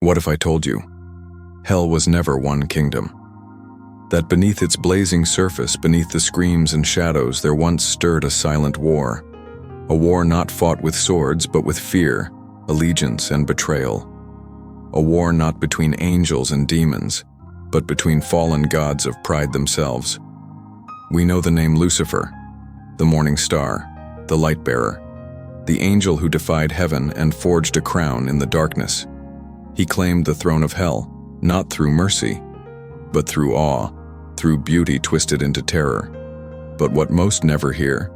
What if I told you? Hell was never one kingdom. That beneath its blazing surface, beneath the screams and shadows, there once stirred a silent war. A war not fought with swords, but with fear, allegiance, and betrayal. A war not between angels and demons, but between fallen gods of pride themselves. We know the name Lucifer, the morning star, the light bearer, the angel who defied heaven and forged a crown in the darkness. He claimed the throne of hell, not through mercy, but through awe, through beauty twisted into terror. But what most never hear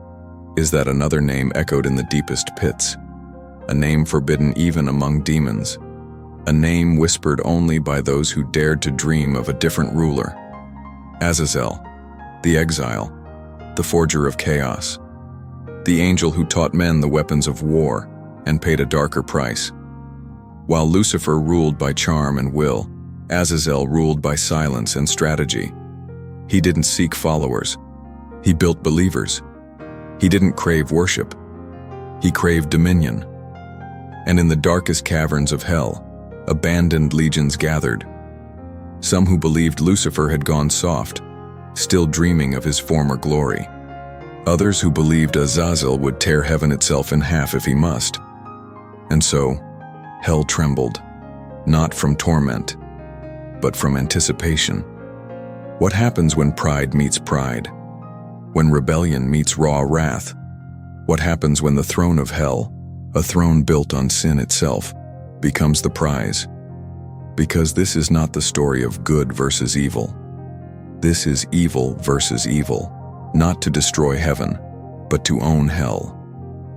is that another name echoed in the deepest pits, a name forbidden even among demons, a name whispered only by those who dared to dream of a different ruler. Azazel, the exile, the forger of chaos, the angel who taught men the weapons of war and paid a darker price. While Lucifer ruled by charm and will, Azazel ruled by silence and strategy. He didn't seek followers. He built believers. He didn't crave worship. He craved dominion. And in the darkest caverns of hell, abandoned legions gathered. Some who believed Lucifer had gone soft, still dreaming of his former glory. Others who believed Azazel would tear heaven itself in half if he must. And so, hell trembled, not from torment, but from anticipation. What happens when pride meets pride? When rebellion meets raw wrath? What happens when the throne of hell, a throne built on sin itself, becomes the prize? Because this is not the story of good versus evil. This is evil versus evil, not to destroy heaven, but to own hell.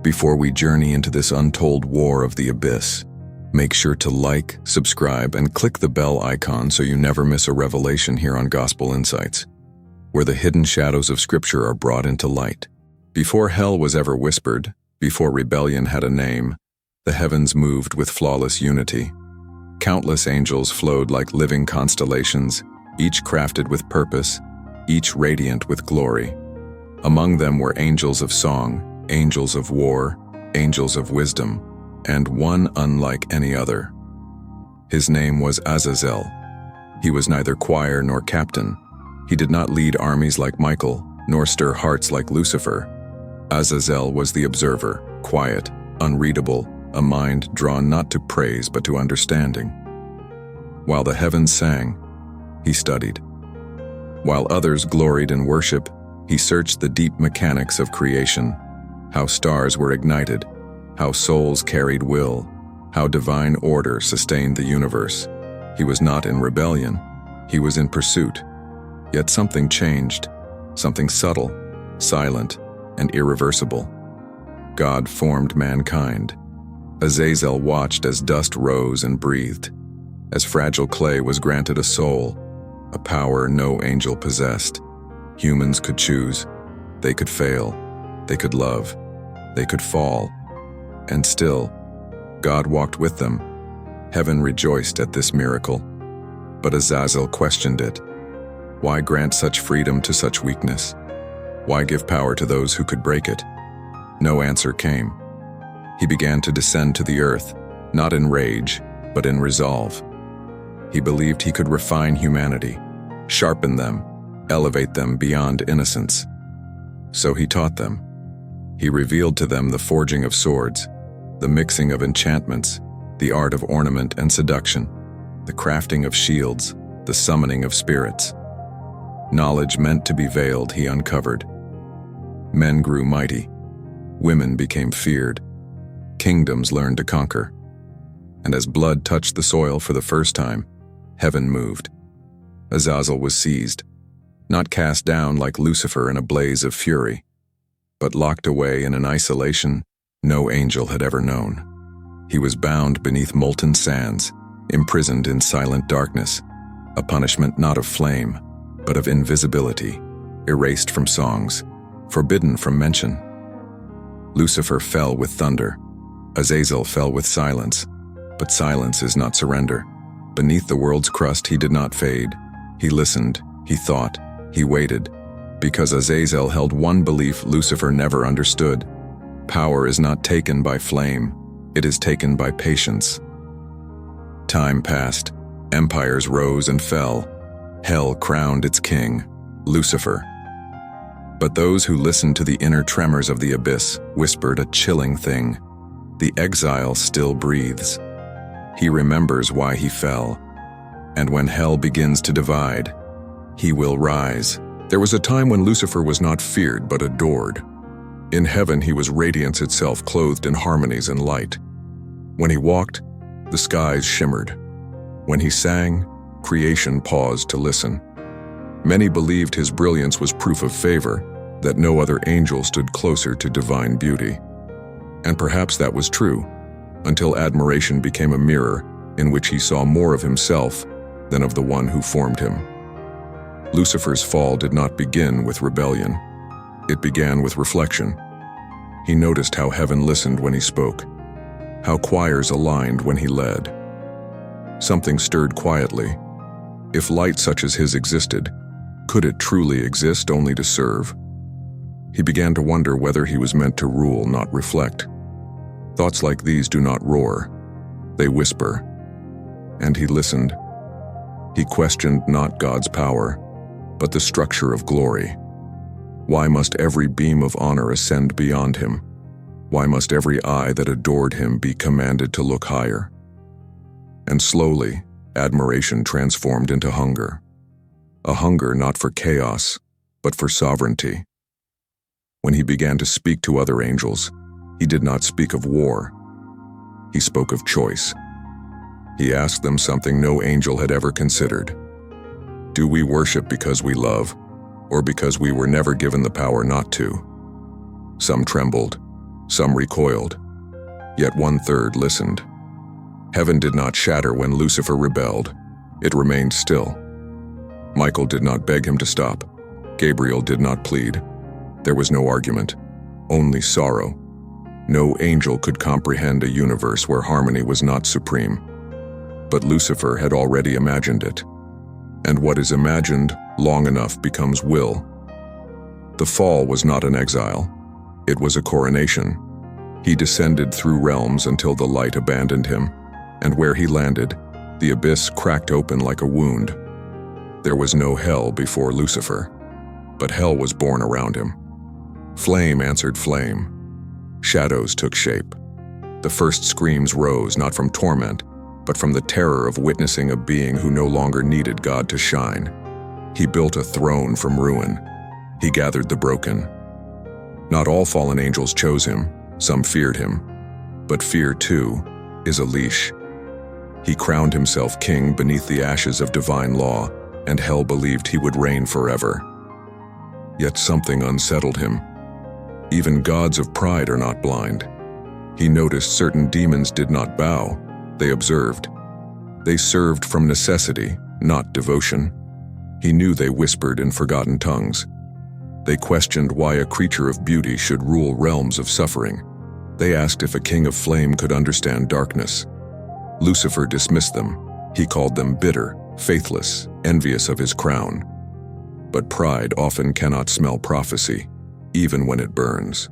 Before we journey into this untold war of the abyss, make sure to like, subscribe, and click the bell icon so you never miss a revelation here on Gospel Insights, where the hidden shadows of Scripture are brought into light. Before hell was ever whispered, before rebellion had a name, the heavens moved with flawless unity. Countless angels flowed like living constellations, each crafted with purpose, each radiant with glory. Among them were angels of song, angels of war, angels of wisdom, and one unlike any other. His name was Azazel. He was neither choir nor captain. He did not lead armies like Michael, nor stir hearts like Lucifer. Azazel was the observer, quiet, unreadable, a mind drawn not to praise but to understanding. While the heavens sang, he studied. While others gloried in worship, he searched the deep mechanics of creation, how stars were ignited, how souls carried will, how divine order sustained the universe. He was not in rebellion, he was in pursuit. Yet something changed, something subtle, silent, and irreversible. God formed mankind. Azazel watched as dust rose and breathed, as fragile clay was granted a soul, a power no angel possessed. Humans could choose, they could fail, they could love, they could fall. And still, God walked with them. Heaven rejoiced at this miracle. But Azazel questioned it. Why grant such freedom to such weakness? Why give power to those who could break it? No answer came. He began to descend to the earth, not in rage, but in resolve. He believed he could refine humanity, sharpen them, elevate them beyond innocence. So he taught them. He revealed to them the forging of swords, the mixing of enchantments, the art of ornament and seduction, the crafting of shields, the summoning of spirits. Knowledge meant to be veiled, he uncovered. Men grew mighty. Women became feared. Kingdoms learned to conquer. And as blood touched the soil for the first time, heaven moved. Azazel was seized, not cast down like Lucifer in a blaze of fury, but locked away in an isolation no angel had ever known. He was bound beneath molten sands, imprisoned in silent darkness, a punishment not of flame, but of invisibility, erased from songs, forbidden from mention. Lucifer fell with thunder. Azazel fell with silence, but silence is not surrender. Beneath the world's crust he did not fade. He listened, he thought, he waited, because Azazel held one belief Lucifer never understood. Power is not taken by flame, it is taken by patience. Time passed. Empires rose and fell. Hell crowned its king, Lucifer. But those who listened to the inner tremors of the abyss whispered a chilling thing. The exile still breathes. He remembers why he fell. And when hell begins to divide, he will rise. There was a time when Lucifer was not feared but adored. In heaven he was radiance itself, clothed in harmonies and light. When he walked, the skies shimmered. When he sang, creation paused to listen. Many believed his brilliance was proof of favor, that no other angel stood closer to divine beauty. And perhaps that was true, until admiration became a mirror in which he saw more of himself than of the one who formed him. Lucifer's fall did not begin with rebellion. It began with reflection. He noticed how heaven listened when he spoke, how choirs aligned when he led. Something stirred quietly. If light such as his existed, could it truly exist only to serve? He began to wonder whether he was meant to rule, not reflect. Thoughts like these do not roar, they whisper. And he listened. He questioned not God's power, but the structure of glory. Why must every beam of honor ascend beyond him? Why must every eye that adored him be commanded to look higher? And slowly, admiration transformed into hunger. A hunger not for chaos, but for sovereignty. When he began to speak to other angels, he did not speak of war. He spoke of choice. He asked them something no angel had ever considered. Do we worship because we love, or because we were never given the power not to? Some trembled, some recoiled, yet 1/3 listened. Heaven did not shatter when Lucifer rebelled. It remained still. Michael did not beg him to stop. Gabriel did not plead. There was no argument, only sorrow. No angel could comprehend a universe where harmony was not supreme. But Lucifer had already imagined it. And what is imagined long enough becomes will. The fall was not an exile. It was a coronation. He descended through realms until the light abandoned him, and where he landed, the abyss cracked open like a wound. There was no hell before Lucifer, but hell was born around him. Flame answered flame. Shadows took shape. The first screams rose not from torment, but from the terror of witnessing a being who no longer needed God to shine. He built a throne from ruin. He gathered the broken. Not all fallen angels chose him, some feared him, but fear, too, is a leash. He crowned himself king beneath the ashes of divine law, and hell believed he would reign forever. Yet something unsettled him. Even gods of pride are not blind. He noticed certain demons did not bow, they observed. They served from necessity, not devotion. He knew they whispered in forgotten tongues. They questioned why a creature of beauty should rule realms of suffering. They asked if a king of flame could understand darkness. Lucifer dismissed them. He called them bitter, faithless, envious of his crown. But pride often cannot smell prophecy, even when it burns.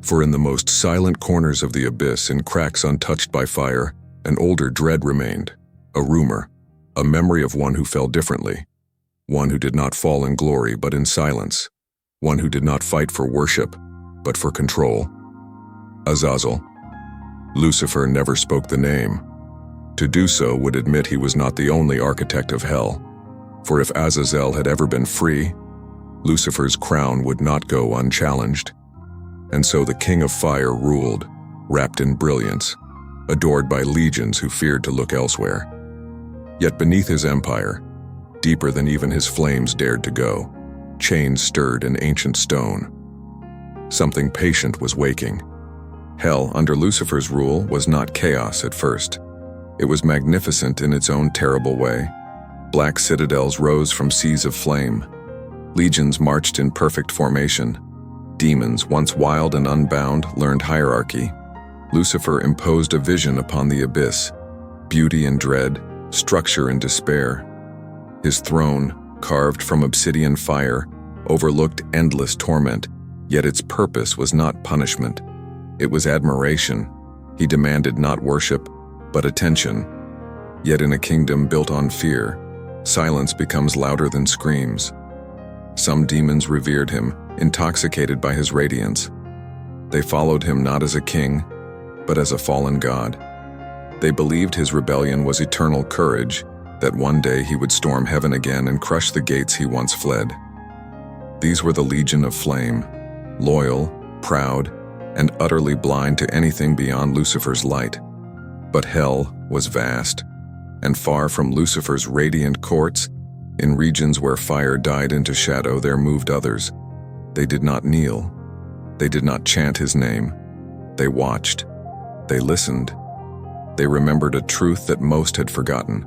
For in the most silent corners of the abyss, in cracks untouched by fire, an older dread remained, a rumor, a memory of one who fell differently, one who did not fall in glory but in silence, one who did not fight for worship but for control. Azazel. Lucifer never spoke the name. To do so would admit he was not the only architect of hell, for if Azazel had ever been free, Lucifer's crown would not go unchallenged. And so the King of Fire ruled, wrapped in brilliance, adored by legions who feared to look elsewhere. Yet beneath his empire, deeper than even his flames dared to go, chains stirred in ancient stone. Something patient was waking. Hell, under Lucifer's rule, was not chaos at first. It was magnificent in its own terrible way. Black citadels rose from seas of flame. Legions marched in perfect formation. Demons, once wild and unbound, learned hierarchy. Lucifer imposed a vision upon the abyss, beauty and dread, structure and despair. His throne, carved from obsidian fire, overlooked endless torment, yet its purpose was not punishment. It was admiration. He demanded not worship, but attention. Yet in a kingdom built on fear, silence becomes louder than screams. Some demons revered him, intoxicated by his radiance. They followed him not as a king, but as a fallen god. They believed his rebellion was eternal courage, that one day he would storm heaven again and crush the gates he once fled. These were the Legion of Flame, loyal, proud, and utterly blind to anything beyond Lucifer's light. But hell was vast, and far from Lucifer's radiant courts, in regions where fire died into shadow, there moved others. They did not kneel. They did not chant his name. They watched. They listened. They remembered a truth that most had forgotten.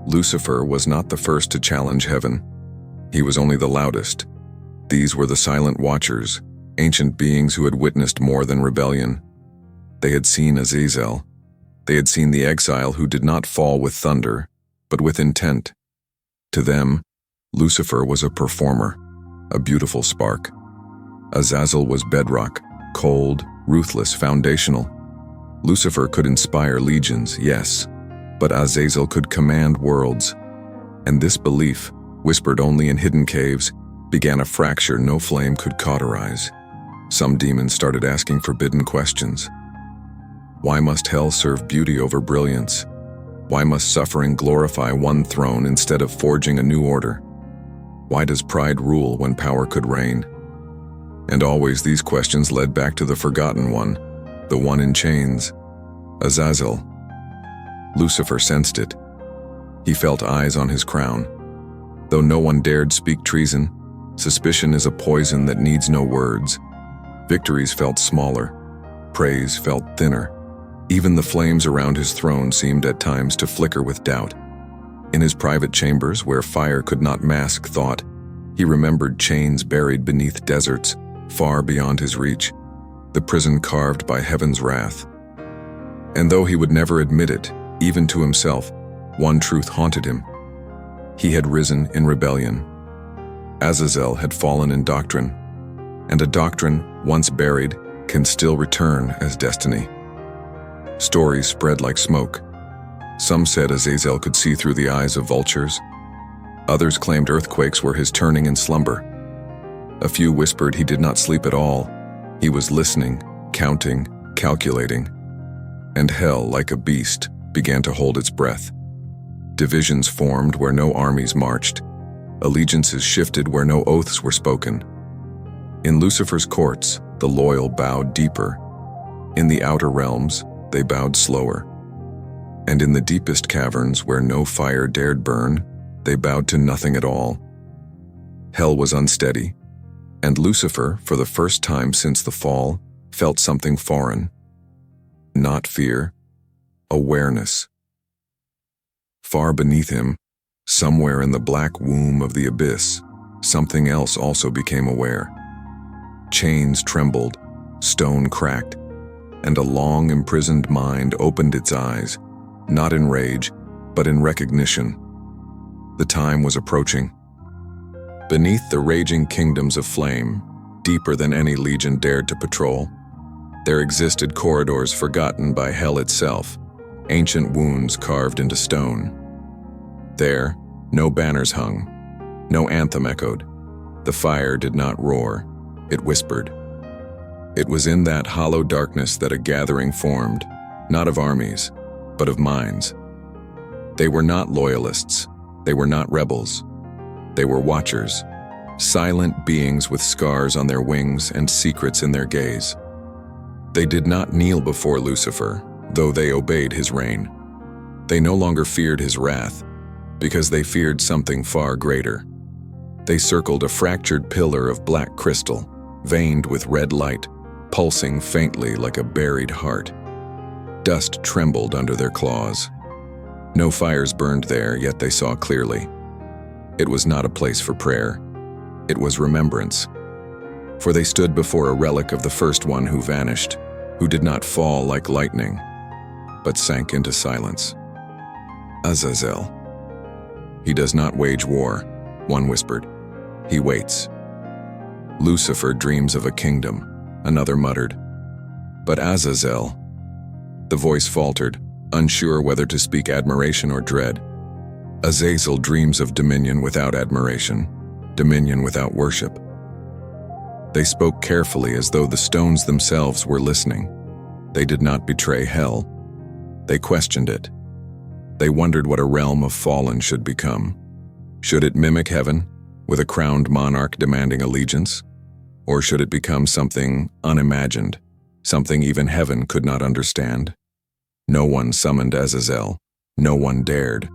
Lucifer was not the first to challenge heaven. He was only the loudest. These were the silent watchers, ancient beings who had witnessed more than rebellion. They had seen Azazel. They had seen the exile who did not fall with thunder, but with intent. To them, Lucifer was a performer, a beautiful spark. Azazel was bedrock, cold, ruthless, foundational. Lucifer could inspire legions, yes, but Azazel could command worlds. And this belief, whispered only in hidden caves, began a fracture no flame could cauterize. Some demons started asking forbidden questions. Why must hell serve beauty over brilliance? Why must suffering glorify one throne instead of forging a new order? Why does pride rule when power could reign? And always these questions led back to the forgotten one, the one in chains, Azazel. Lucifer sensed it. He felt eyes on his crown. Though no one dared speak treason, suspicion is a poison that needs no words. Victories felt smaller. Praise felt thinner. Even the flames around his throne seemed at times to flicker with doubt. In his private chambers, where fire could not mask thought, he remembered chains buried beneath deserts, far beyond his reach, the prison carved by heaven's wrath. And though he would never admit it, even to himself, one truth haunted him. He had risen in rebellion. Azazel had fallen in doctrine, and a doctrine, once buried, can still return as destiny. Stories spread like smoke. Some said Azazel could see through the eyes of vultures. Others claimed earthquakes were his turning in slumber. A few whispered he did not sleep at all. He was listening, counting, calculating. And hell, like a beast, began to hold its breath. Divisions formed where no armies marched. Allegiances shifted where no oaths were spoken. In Lucifer's courts, the loyal bowed deeper. In the outer realms, they bowed slower. And in the deepest caverns where no fire dared burn, they bowed to nothing at all. Hell was unsteady, and Lucifer, for the first time since the fall, felt something foreign. Not fear, awareness. Far beneath him, somewhere in the black womb of the abyss, something else also became aware. Chains trembled, stone cracked, and a long imprisoned mind opened its eyes, not in rage, but in recognition. The time was approaching. Beneath the raging kingdoms of flame, deeper than any legion dared to patrol, there existed corridors forgotten by hell itself, ancient wounds carved into stone. There, no banners hung, no anthem echoed. The fire did not roar, it whispered. It was in that hollow darkness that a gathering formed, not of armies, but of minds. They were not loyalists, they were not rebels. They were watchers, silent beings with scars on their wings and secrets in their gaze. They did not kneel before Lucifer, though they obeyed his reign. They no longer feared his wrath, because they feared something far greater. They circled a fractured pillar of black crystal, veined with red light, pulsing faintly like a buried heart. Dust trembled under their claws. No fires burned there, yet they saw clearly. It was not a place for prayer. It was remembrance. For they stood before a relic of the first one who vanished, who did not fall like lightning, but sank into silence. Azazel. He does not wage war, one whispered. He waits. Lucifer dreams of a kingdom, another muttered. But Azazel, the voice faltered, unsure whether to speak admiration or dread. Azazel dreams of dominion without admiration, dominion without worship. They spoke carefully as though the stones themselves were listening. They did not betray hell. They questioned it. They wondered what a realm of fallen should become. Should it mimic heaven, with a crowned monarch demanding allegiance? Or should it become something unimagined, something even heaven could not understand? No one summoned Azazel. No one dared.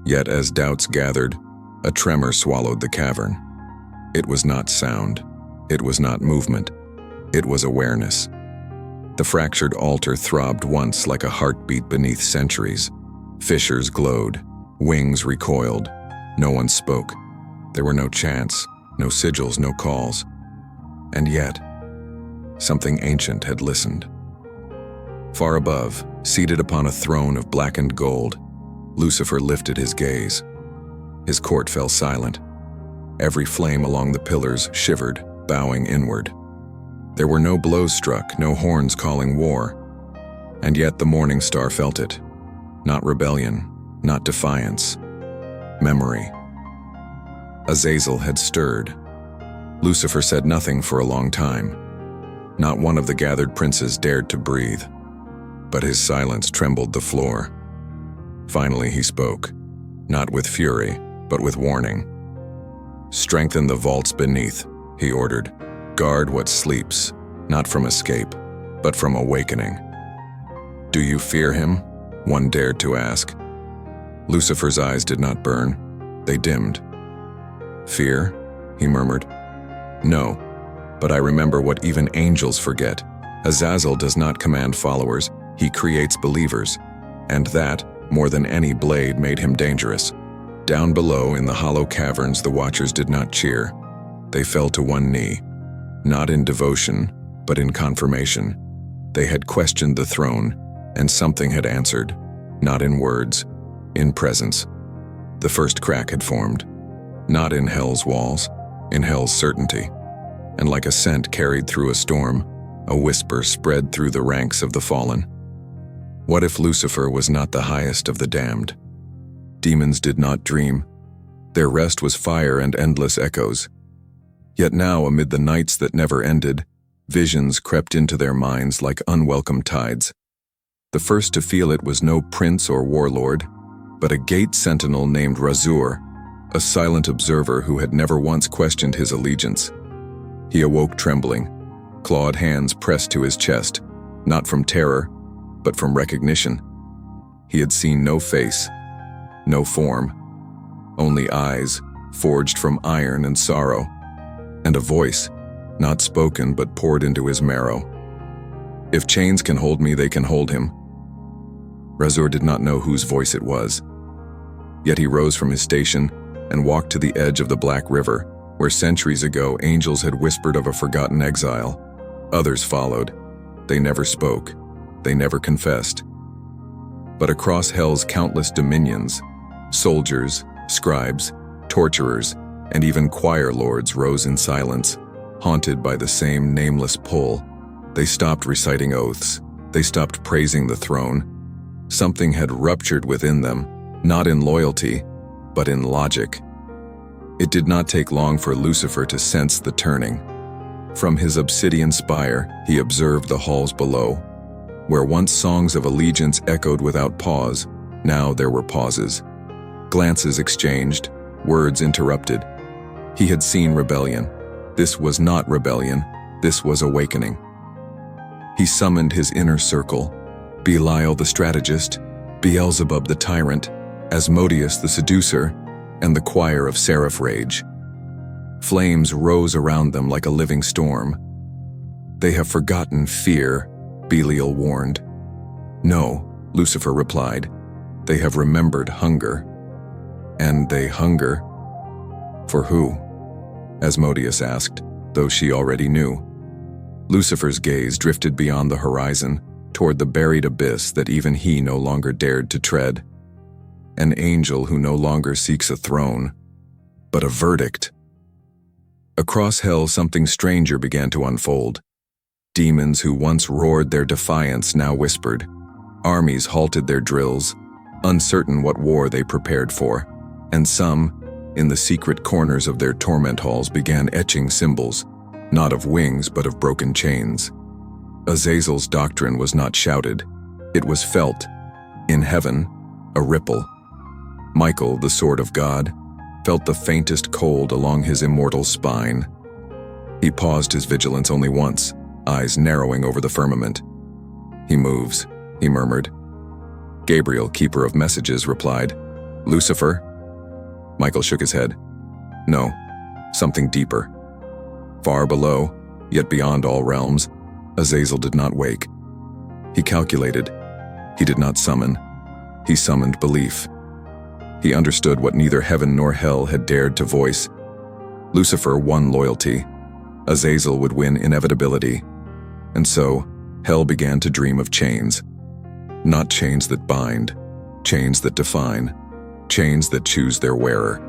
Yet as doubts gathered, a tremor swallowed the cavern. It was not sound. It was not movement. It was awareness. The fractured altar throbbed once like a heartbeat beneath centuries. Fissures glowed. Wings recoiled. No one spoke. There were no chants, no sigils, no calls. And yet, something ancient had listened. Far above, seated upon a throne of blackened gold, Lucifer lifted his gaze. His court fell silent. Every flame along the pillars shivered, bowing inward. There were no blows struck, no horns calling war. And yet the morning star felt it. Not rebellion, not defiance. Memory. Azazel had stirred. Lucifer said nothing for a long time. Not one of the gathered princes dared to breathe. But his silence trembled the floor. Finally he spoke, not with fury, but with warning. "Strengthen the vaults beneath," he ordered. "Guard what sleeps, not from escape, but from awakening." "Do you fear him?" one dared to ask. Lucifer's eyes did not burn. They dimmed. "Fear?" he murmured. "No, but I remember what even angels forget. Azazel does not command followers, he creates believers. And that, more than any blade, made him dangerous." Down below in the hollow caverns the watchers did not cheer. They fell to one knee, not in devotion, but in confirmation. They had questioned the throne, and something had answered, not in words, in presence. The first crack had formed, not in hell's walls, in hell's certainty. And like a scent carried through a storm, a whisper spread through the ranks of the fallen. What if Lucifer was not the highest of the damned? Demons did not dream. Their rest was fire and endless echoes. Yet now, amid the nights that never ended, visions crept into their minds like unwelcome tides. The first to feel it was no prince or warlord, but a gate sentinel named Razur, a silent observer who had never once questioned his allegiance. He awoke trembling, clawed hands pressed to his chest, not from terror, but from recognition. He had seen no face, no form, only eyes, forged from iron and sorrow, and a voice, not spoken but poured into his marrow. "If chains can hold me, they can hold him." Razur did not know whose voice it was. Yet he rose from his station and walked to the edge of the Black River, where centuries ago angels had whispered of a forgotten exile. Others followed. They never spoke. They never confessed. But across hell's countless dominions, soldiers, scribes, torturers, and even choir lords rose in silence, haunted by the same nameless pull. They stopped reciting oaths. They stopped praising the throne. Something had ruptured within them, not in loyalty, but in logic. It did not take long for Lucifer to sense the turning. From his obsidian spire, he observed the halls below. Where once songs of allegiance echoed without pause, now there were pauses. Glances exchanged, words interrupted. He had seen rebellion. This was not rebellion, this was awakening. He summoned his inner circle, Belial the strategist, Beelzebub the tyrant, Asmodeus the seducer, and the choir of seraph rage. Flames rose around them like a living storm. "They have forgotten fear," Belial warned. "No," Lucifer replied. "They have remembered hunger." "And they hunger for who?" Asmodeus asked, though she already knew. Lucifer's gaze drifted beyond the horizon, toward the buried abyss that even he no longer dared to tread. An angel who no longer seeks a throne, but a verdict. Across hell, something stranger began to unfold. Demons who once roared their defiance now whispered, Armies halted their drills, uncertain what war they prepared for, and some, in the secret corners of their torment halls, began etching symbols, not of wings but of broken chains. Azazel's doctrine was not shouted, it was felt. In heaven, a ripple. Michael, the sword of God, felt the faintest cold along his immortal spine. He paused his vigilance only once, eyes narrowing over the firmament. "He moves," he murmured. Gabriel, keeper of messages, replied, "Lucifer?" Michael shook his head. "No, something deeper." Far below, yet beyond all realms, Azazel did not wake. He calculated. He did not summon. He summoned belief. He understood what neither heaven nor hell had dared to voice. Lucifer won loyalty. Azazel would win inevitability. And so, hell began to dream of chains. Not chains that bind, chains that define, chains that choose their wearer.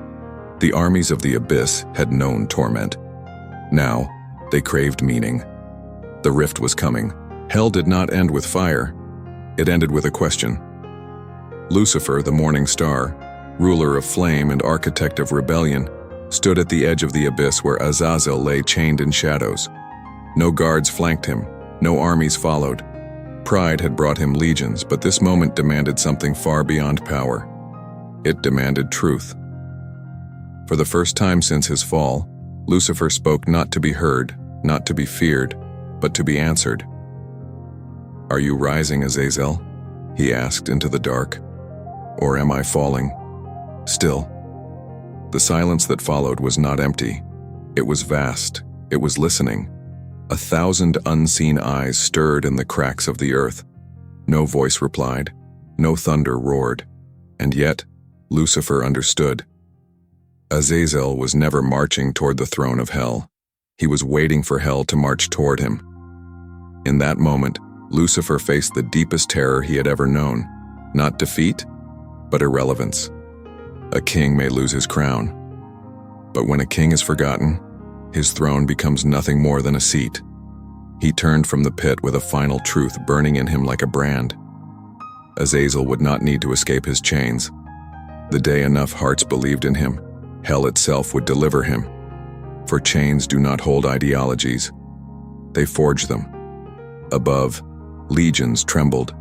The armies of the abyss had known torment. Now, they craved meaning. The rift was coming. Hell did not end with fire. It ended with a question. Lucifer, the morning star, ruler of flame and architect of rebellion, stood at the edge of the abyss where Azazel lay chained in shadows. No guards flanked him, no armies followed. Pride had brought him legions, but this moment demanded something far beyond power. It demanded truth. For the first time since his fall, Lucifer spoke not to be heard, not to be feared, but to be answered. "Are you rising, Azazel?" he asked into the dark. "Or am I falling?" Still. The silence that followed was not empty. It was vast. It was listening. 1,000 unseen eyes stirred in the cracks of the earth. No voice replied. No thunder roared. And yet, Lucifer understood. Azazel was never marching toward the throne of hell. He was waiting for hell to march toward him. In that moment, Lucifer faced the deepest terror he had ever known. Not defeat, but irrelevance. A king may lose his crown, but when a king is forgotten, his throne becomes nothing more than a seat. He turned from the pit with a final truth burning in him like a brand. Azazel would not need to escape his chains. The day enough hearts believed in him, hell itself would deliver him. For chains do not hold ideologies. They forge them. Above, legions trembled.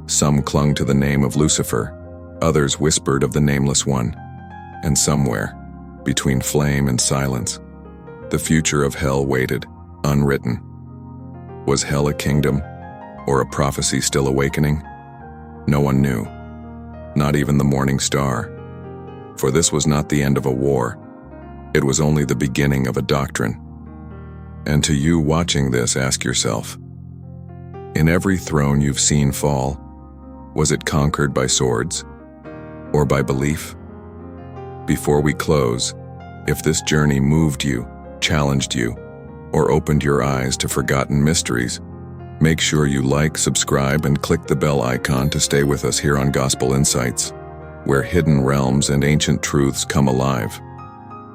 Some clung to the name of Lucifer. Others whispered of the nameless one. And somewhere, between flame and silence, the future of hell waited, unwritten. Was hell a kingdom, or a prophecy still awakening? No one knew, not even the morning star. For this was not the end of a war. It was only the beginning of a doctrine. And to you watching this, ask yourself, in every throne you've seen fall, was it conquered by swords, or by belief? Before we close, if this journey moved you, challenged you, or opened your eyes to forgotten mysteries, make sure you like, subscribe, and click the bell icon to stay with us here on Gospel Insights, where hidden realms and ancient truths come alive.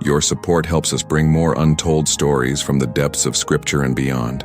Your support helps us bring more untold stories from the depths of Scripture and beyond.